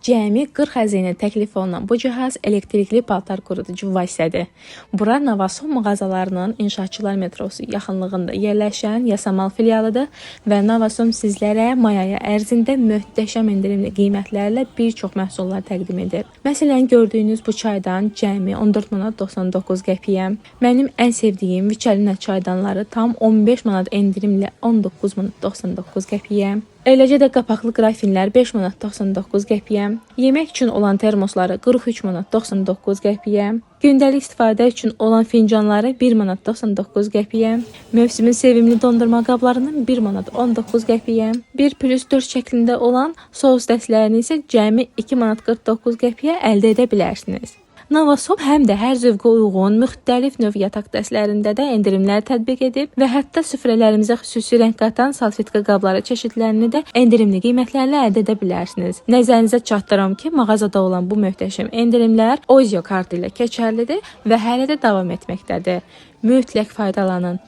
Cəmi 40 xəzinə təklif olunan bu cihaz elektrikli paltar quruducu vasitədir. Bura Novosom mağazalarının İnşaatçılar metrosu yaxınlığında yerləşən Yasamal filialıdır və Novosom sizlərə may ayı ərzində möhtəşəm endirimli qiymətlərlə bir çox məhsullar təqdim edir. Məsələn, gördüyünüz bu çaydan cəmi 14 manat 99 qəpiyə, mənim ən sevdiyim Vicalina çaydanları tam 15 manat endirimlə 19 manat 99 qəpiyə. Eləcə də qapaqlı qrafinlər 5 manat 99 qəpiyə, yemək üçün olan termosları 43 manat 99 qəpiyə, gündəlik istifadə üçün olan fincanları 1 manat 99 qəpiyə, mövsümün sevimli dondurma qablarının 1 manat 19 qəpiyə, 1+4 şəklində olan sos dəstlərini isə cəmi 2 manat 49 qəpiyə əldə edə bilərsiniz. Novosom həm də hər zövqə uyğun müxtəlif növ yataq dəstlərində də endirimlər tətbiq edib və hətta süfrələrimizə xüsusi rəng qatan salfetka qabları çeşidlərini də endirimli qiymətlərlə əldə edə bilərsiniz. Nəzərinizə çatdırıram ki, mağazada olan bu möhtəşəm endirimlər Ozio kartı ilə keçərlidir və hələ də davam etməkdədir. Mütləq faydalanın.